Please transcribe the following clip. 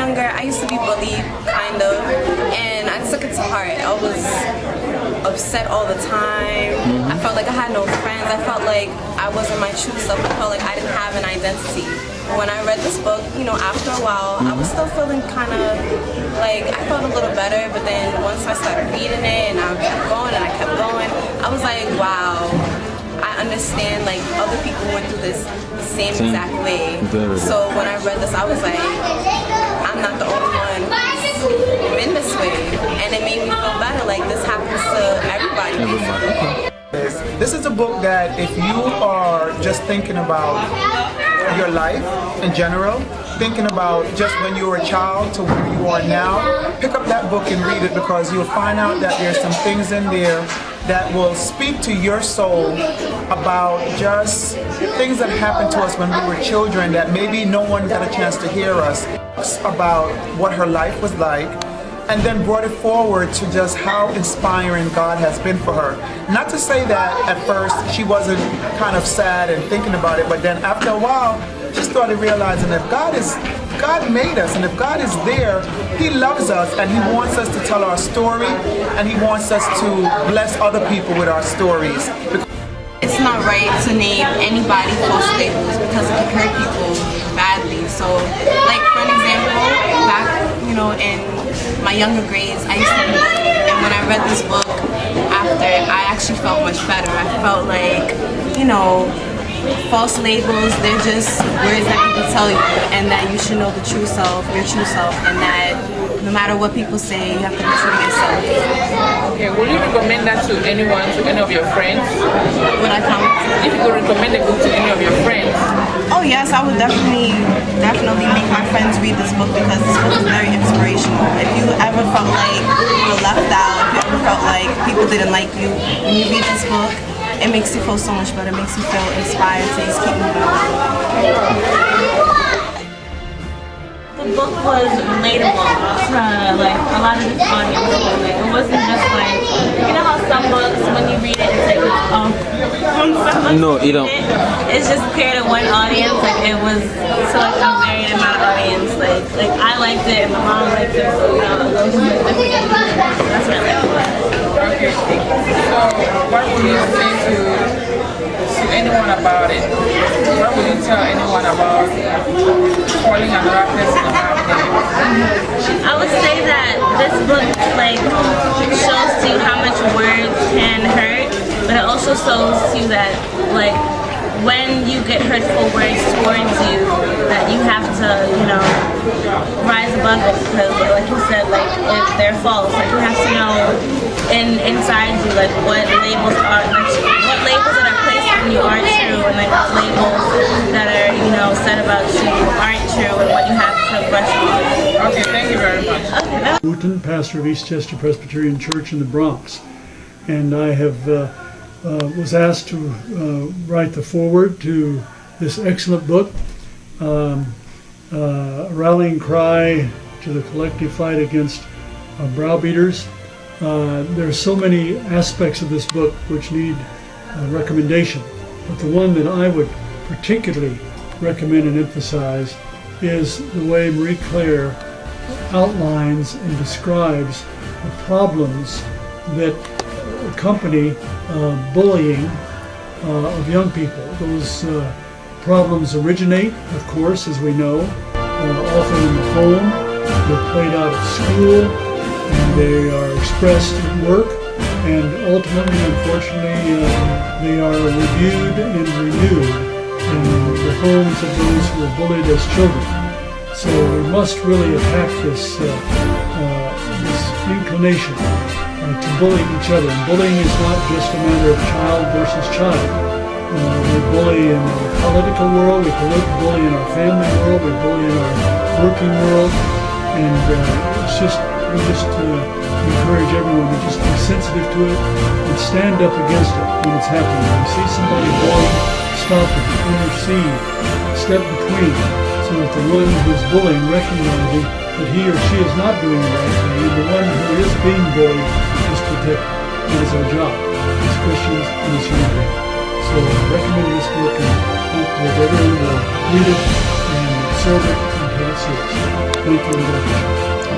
younger, I used to be bullied, kind of, and I took it to heart. I was upset all the time. I felt like I had no friends. I felt like I wasn't my true self. I felt like I didn't have an identity. When I read this book, you know, after a while, I was still feeling kind of like, I felt a little better, but then once I started reading it and I kept going and I kept going, I was like, wow, I understand, like, other people went through this same exact way. So when I read this, I was like, I'm not the only one who's been this way. And it made me feel better, like this happens to everybody. This is a book that if you are just thinking about your life in general, thinking about just when you were a child to where you are now, pick up that book and read it, because you'll find out that there's some things in there that will speak to your soul about just things that happened to us when we were children that maybe no one got a chance to hear us about what her life was like, and then brought it forward to just how inspiring God has been for her. Not to say that at first she wasn't kind of sad and thinking about it, but then after a while she started realizing that God made us, and if God is there, He loves us and He wants us to tell our story, and He wants us to bless other people with our stories. It's not right to name anybody false labels because it can hurt people badly. So, like for an example, back, you know, in my younger grades, I used to be bullied, and when I read this book after, I actually felt much better. I felt like, you know, false labels, they're just words that people tell you, and that you should know the true self, your true self, and that no matter what people say, you have to be true to yourself. Okay, would you recommend that to anyone, to any of your friends? Would I come? If you could recommend a book to any of your friends? Oh yes, I would definitely make my friends read this book, because this book is very inspirational. If you ever felt like you were left out, if you ever felt like people didn't like you, when you read this book, it makes you feel so much better. It makes you feel inspired to just keep moving on. The book was relatable to like a lot of this audience. It wasn't just like, you know how some books, when you read it, it's like, oh, no, you don't. It's just clear to one audience. Like it was to like a varied amount of audience. Like I liked it, and my mom liked it. So you know, those were different. That's what I liked. Okay. So what would you say to anyone about it? What would you tell anyone about calling another person a bad name? I would say that this book like shows to you how much words can hurt, but it also shows to you that like when you get hurtful words towards you, that you have to, you know, rise above it, because like you said, like if they're false, like you have to know inside you like what labels are, like what labels that are placed on you aren't true, and like what labels that are, you know, said about you aren't true, and what you have to brush off. Okay, thank you very much. Okay. Wooten, pastor of Eastchester Presbyterian Church in the Bronx, and I have was asked to write the foreword to this excellent book, a rallying cry to the collective fight against browbeaters. There are so many aspects of this book which need recommendation, but the one that I would particularly recommend and emphasize is the way Marie Claire outlines and describes the problems that accompany bullying of young people. Those problems originate, of course, as we know, often in the home. They're played out at school, and they are expressed at work, and ultimately, unfortunately, they are reviewed and renewed in the homes of those who are bullied as children. So we must really attack this inclination to bully each other. And bullying is not just a matter of child versus child. We bully in our political world, we bully in our family world, we bully in our working world, and we just encourage everyone to just be sensitive to it and stand up against it when it's happening. When you see somebody bullying, stop it, intercede, step between, so that the one who's bullying recognizing that he or she is not doing the right thing, and the one who is being bullied is protected. That is our job as Christians and as human beings. So I recommend this book, and hope that everyone will read it and serve it and how it seems. Thank you and God bless you.